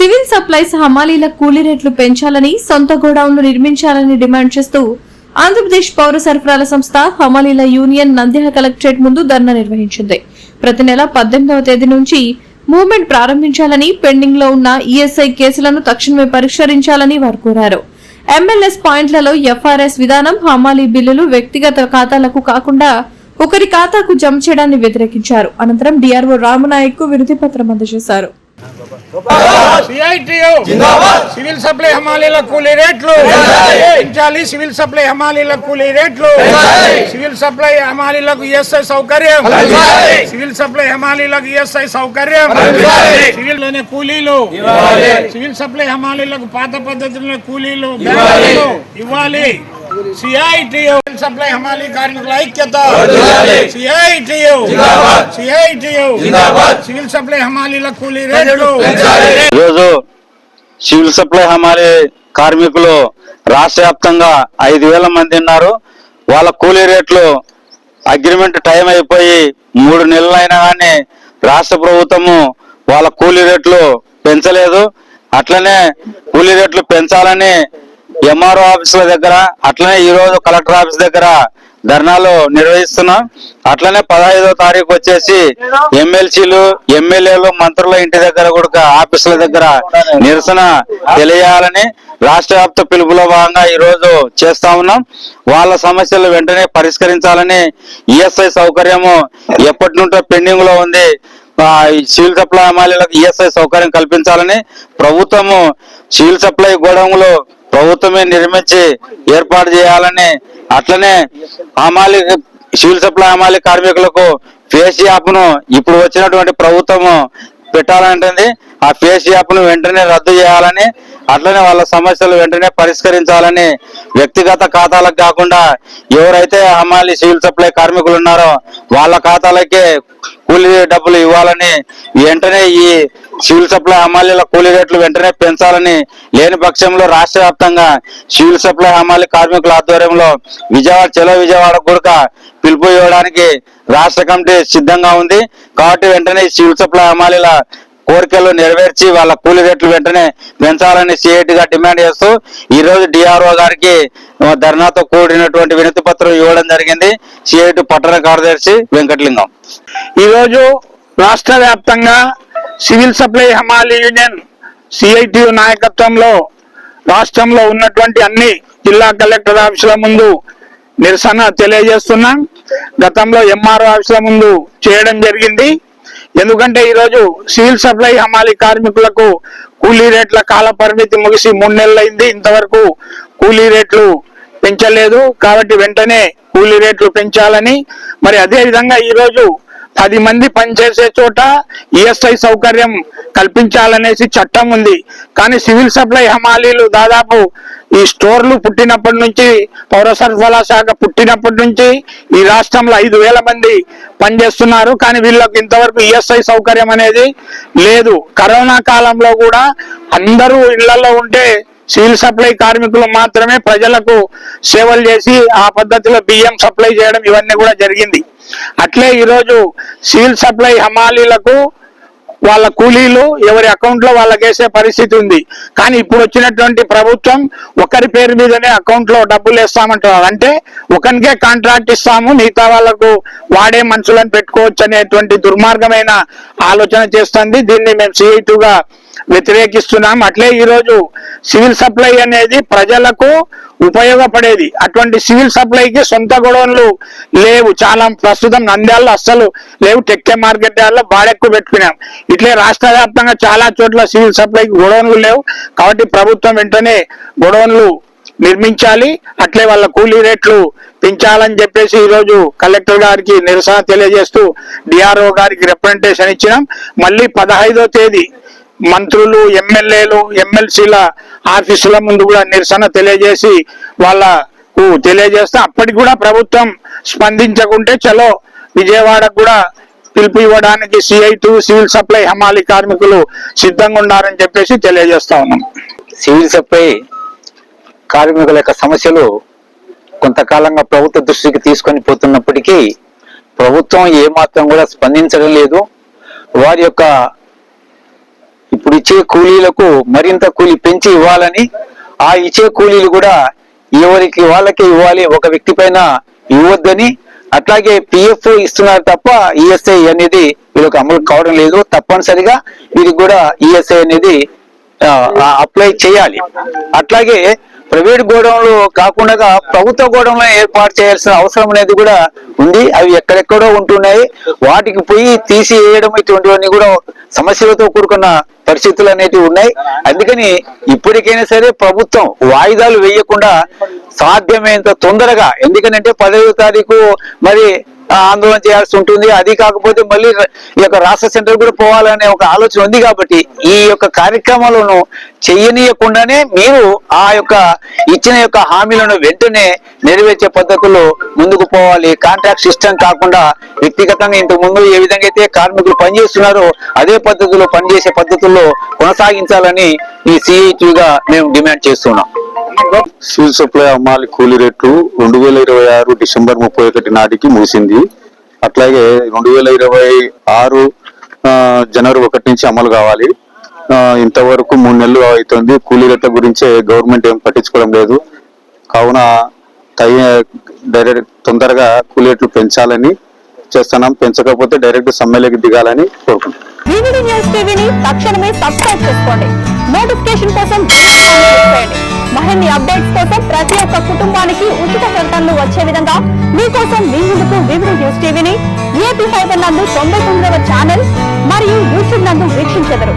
Civil supplies హమాలీల కూలీ రేట్లు పెంచాలని, సొంత గోడౌన్లు నిర్మించాలని డిమాండ్ చేస్తూ ఆంధ్రప్రదేశ్ పౌర సరఫరాల సంస్థ హమాలీల యూనియన్ నంద్యాల కలెక్టరేట్ ముందు ధర్నా నిర్వహించింది. ప్రతి నెల 18వ తేదీ నుంచి మూవ్మెంట్ ప్రారంభించాలని, పెండింగ్ లో ఉన్న ఈఎస్ఐ కేసులను తక్షణమే పరిష్కరించాలని వారు కోరారు. ఎంఎల్ఎస్ పాయింట్లలో ఎఫ్ఆర్ఎస్ విధానం, హమాలీ బిల్లులు వ్యక్తిగత ఖాతాలకు కాకుండా ఒకరి ఖాతాకు జమ చేయడాన్ని వ్యతిరేకించారు. అనంతరం డిఆర్ఓ రామనాయక్ కు వినతి పత్రం అందజేశారు. సివిల్ సప్లై హమాలీల కూలీ రేట్లు పెంచాలి. సివిల్ సప్లై హమాలీల కూలీ రేట్లు, సివిల్ సప్లై హమాలీలకు ఈఎస్ఐ సౌకర్యం, సివిల్ సప్లై హమాలీలకు ఈఎస్ఐ సౌకర్యం, సివిల్ లోనే కూలీలు, సివిల్ సప్లై హమాలీలకు పాత పద్ధతిలో కూలీలు ఇవ్వాలి. సిఐటియు సప్లై హమాలీ కార్మికుల ఐక్యత, సిఐటియు సివిల్ సప్లై హమాలీల కూలీ రేట్లు. ఈరోజు సివిల్ సప్లై హమాలీ కార్మికులు రాష్ట్ర వ్యాప్తంగా 5,000 మంది ఉన్నారు. వాళ్ళ కూలీ రేట్లు అగ్రిమెంట్ టైం అయిపోయి 3 నెలలైనా కానీ రాష్ట్ర ప్రభుత్వము వాళ్ళ కూలీ రేట్లు పెంచలేదు. అట్లనే కూలీ రేట్లు పెంచాలని ఎంఆర్ఓ ఆఫీసుల దగ్గర, అట్లనే ఈ రోజు కలెక్టర్ ఆఫీస్ దగ్గర ధర్నాలు నిర్వహిస్తున్నాం. అట్లనే 15వ తారీఖు వచ్చేసి ఎమ్మెల్సీలు, ఎమ్మెల్యేలు, మంత్రుల ఇంటి దగ్గర కూడా ఆఫీసుల దగ్గర నిరసన తెలియాలని రాష్ట్ర వ్యాప్త పిలుపులో భాగంగా ఈ రోజు చేస్తా ఉన్నాం. వాళ్ళ సమస్యలు వెంటనే పరిష్కరించాలని, ఈఎస్ఐ సౌకర్యము ఎప్పటి నుండో పెండింగ్ లో ఉంది, సివిల్ సప్లై హమాలీలకు ఈఎస్ఐ సౌకర్యం కల్పించాలని, ప్రభుత్వము సివిల్ సప్లై గోడౌన్లు ప్రభుత్వమే నిర్మించి ఏర్పాటు చేయాలని, అట్లనే హమాలీ సివిల్ సప్లై హమాలీ కార్మికులకు ఫేస్ యాప్ను ఇప్పుడు వచ్చినటువంటి ప్రభుత్వము పెట్టాలంటుంది. ఆ ఫేస్ యాప్ను వెంటనే రద్దు చేయాలని, అట్లనే వాళ్ళ సమస్యలు వెంటనే పరిష్కరించాలని, వ్యక్తిగత ఖాతాలకు కాకుండా ఎవరైతే హమాలీ సివిల్ సప్లై కార్మికులు ఉన్నారో వాళ్ళ ఖాతాలకే కూలీ డబ్బులు ఇవ్వాలని, వెంటనే ఈ సివిల్ సప్లై హమాలీల కూలీ రేట్లు వెంటనే పెంచాలని, లేని పక్షంలో రాష్ట్ర వ్యాప్తంగా సివిల్ సప్లై హమాలీ కార్మికుల ఆధ్వర్యంలో చలో విజయవాడ కూడా పిలుపు ఇవ్వడానికి రాష్ట్ర కమిటీ సిద్ధంగా ఉంది. కాబట్టి వెంటనే సివిల్ సప్లై హమాలీల కోరికలు నెరవేర్చి వాళ్ళ కూలీ రేట్లు వెంటనే పెంచాలని సిఐటిగా డిమాండ్ చేస్తూ ఈ రోజు డిఆర్ఓ గారికి ధర్నాతో కూడినటువంటి వినతి పత్రం ఇవ్వడం జరిగింది. సిఐటి పట్టణ కార్యదర్శి వెంకటలింగం. ఈ రోజు రాష్ట్ర వ్యాప్తంగా సివిల్ సప్లై హమాలీ యూనియన్ సిఐటియు నాయకత్వంలో రాష్ట్రంలో ఉన్నటువంటి అన్ని జిల్లా కలెక్టర్ ఆఫీసుల ముందు నిరసన తెలియజేస్తున్నాం. గతంలో ఎంఆర్ఓ ఆఫీసుల ముందు చేయడం జరిగింది. ఎందుకంటే ఈరోజు సివిల్ సప్లై హమాలీ కార్మికులకు కూలీ రేట్ల కాల పరిమితి ముగిసి 3 నెలలైంది, ఇంతవరకు కూలీ రేట్లు పెంచలేదు. కాబట్టి వెంటనే కూలీ రేట్లు పెంచాలని, మరి అదే విధంగా ఈరోజు 10 మంది పనిచేసే చోట ఈఎస్ఐ సౌకర్యం కల్పించాలనేసి చట్టం ఉంది. కానీ సివిల్ సప్లై హమాలీలు దాదాపు ఈ స్టోర్లు పుట్టినప్పటి నుంచి, పౌర సరఫరా శాఖ పుట్టినప్పటి నుంచి ఈ రాష్ట్రంలో 5,000 మంది పనిచేస్తున్నారు. కానీ వీళ్ళకి ఇంతవరకు ఈఎస్ఐ సౌకర్యం అనేది లేదు. కరోనా కాలంలో కూడా అందరూ ఇళ్లలో ఉంటే సివిల్ సప్లై కార్మికులు మాత్రమే ప్రజలకు సేవలు చేసి ఆ పద్ధతిలో బియ్యం సప్లై చేయడం ఇవన్నీ కూడా జరిగింది. అట్లే ఈరోజు సివిల్ సప్లై హమాలీలకు వాళ్ళ కూలీలు ఎవరి అకౌంట్ లో వాళ్ళకి వేసే పరిస్థితి ఉంది. కానీ ఇప్పుడు వచ్చినటువంటి ప్రభుత్వం ఒకరి పేరు మీదనే అకౌంట్ లో డబ్బులు వేస్తామంటున్నారు. అంటే ఒకరికే కాంట్రాక్ట్ ఇస్తాము, మిగతా వాళ్ళకు వాడే మనుషులను పెట్టుకోవచ్చు అనేటువంటి దుర్మార్గమైన ఆలోచన చేస్తుంది. దీన్ని మేము సిఐటిగా వ్యతిరేకిస్తున్నాం. అట్లే ఈరోజు సివిల్ సప్లై అనేది ప్రజలకు ఉపయోగపడేది. అటువంటి సివిల్ సప్లైకి సొంత గొడవలు లేవు. చాలా ప్రస్తుతం నంద్యాలలో అస్సలు లేవు. టెక్కే మార్కెట్ యార్డ్లో బాడెక్కు పెట్టుకున్నాం. ఇట్లే రాష్ట్ర వ్యాప్తంగా చాలా చోట్ల సివిల్ సప్లైకి గొడవలు లేవు. కాబట్టి ప్రభుత్వం వెంటనే గొడవలు నిర్మించాలి. అట్లే వాళ్ళ కూలీ రేట్లు పెంచాలని చెప్పేసి ఈరోజు కలెక్టర్ గారికి నిరసన తెలియజేస్తూ డిఆర్ఓ గారికి రిప్రజెంటేషన్ ఇచ్చినాం. మళ్ళీ 15వ తేదీ మంత్రులు, ఎమ్మెల్యేలు, ఎమ్మెల్సీల ఆఫీసుల ముందు కూడా నిరసన తెలియజేసి వాళ్ళకు తెలియజేస్తే అప్పటికి కూడా ప్రభుత్వం స్పందించకుంటే చలో విజయవాడకు కూడా పిలుపు ఇవ్వడానికి సిఐటి సివిల్ సప్లై హమాలీ కార్మికులు సిద్ధంగా ఉన్నారని చెప్పేసి తెలియజేస్తా ఉన్నాం. సివిల్ సప్లై కార్మికుల యొక్క సమస్యలు కొంతకాలంగా ప్రభుత్వ దృష్టికి తీసుకొని పోతున్నప్పటికీ ప్రభుత్వం ఏమాత్రం కూడా స్పందించడం లేదు. వారి యొక్క ఇప్పుడు ఇచ్చే కూలీలకు మరింత కూలీ పెంచి ఇవ్వాలని, ఆ ఇచ్చే కూలీలు కూడా ఎవరికి వాళ్ళకే ఇవ్వాలి, ఒక వ్యక్తి పైన ఇవ్వద్దని, అట్లాగే పిఎఫ్ ఇస్తున్నారు తప్ప ఈఎస్ఐ అనేది వీళ్ళకి అమలు కావడం లేదు. తప్పనిసరిగా వీరికి కూడా ఈఎస్ఐ అనేది అప్లై చేయాలి. అట్లాగే ప్రైవేట్ గోడౌన్లు కాకుండా ప్రభుత్వ గోడౌన్లో ఏర్పాటు చేయాల్సిన అవసరం అనేది కూడా ఉంది. అవి ఎక్కడెక్కడో ఉంటున్నాయి, వాటికి పోయి తీసివేయడం ఇటువంటివన్నీ కూడా సమస్యలతో కూడుకున్న పరిస్థితులు అనేటివి ఉన్నాయి. అందుకని ఇప్పటికైనా సరే ప్రభుత్వం వాయిదాలు వేయకుండా సాధ్యమైనంత తొందరగా, ఎందుకంటే 10వ తారీఖు మరి ఆందోళన చేయాల్సి ఉంటుంది. అది కాకపోతే మళ్ళీ ఈ యొక్క రాష్ట్ర సెంటర్ కూడా పోవాలనే ఒక ఆలోచన ఉంది. కాబట్టి ఈ యొక్క కార్యక్రమాలను చెయ్యనీయకుండానే మీరు ఆ యొక్క ఇచ్చిన యొక్క హామీలను వెంటనే నెరవేర్చే పద్ధతుల్లో ముందుకు పోవాలి. కాంట్రాక్ట్ సిస్టమ్ కాకుండా వ్యక్తిగతంగా ఇంతకు ముందు ఏ విధంగా అయితే కార్మికులు పనిచేస్తున్నారో అదే పద్ధతిలో పనిచేసే పద్ధతుల్లో కొనసాగించాలని ఈ సిఐటిగా మేము డిమాండ్ చేస్తున్నాం. సివిల్ సప్లై హమాలి కూలీ రేట్లు 2026 డిసెంబర్ 31 నాటికి ముగిసింది. అట్లాగే 2026 జనవరి 1 నుంచి అమలు కావాలి. ఇంతవరకు 3 నెలలు అవుతుంది. కూలీ రేట్ల గురించే గవర్నమెంట్ ఏం పట్టించుకోవడం లేదు. కావున డైరెక్ట్ తొందరగా కూలీ రేట్లు పెంచాలని చేస్తున్నాం. పెంచకపోతే డైరెక్ట్ సమ్మెలోకి దిగాలని కోరుకుంటున్నాం. వివిడి న్యూస్ టీవీని తక్షణమే సబ్స్క్రైబ్ చేసుకోండి. నోటిఫికేషన్ కోసం బెల్ ఐకాన్ క్లిక్ చేయండి. మరిన్ని అప్డేట్స్ కోసం ప్రతి ఒక్క కుటుంబానికి ఉచిత ప్రకటనలు వచ్చే విధంగా మీకోసం మీ ముందుకు వివిడి న్యూస్ టీవీని ఏపీ ఫైబర్ నందు 99వ ఛానల్ మరియు యూట్యూబ్ నందు వీక్షించెదరు.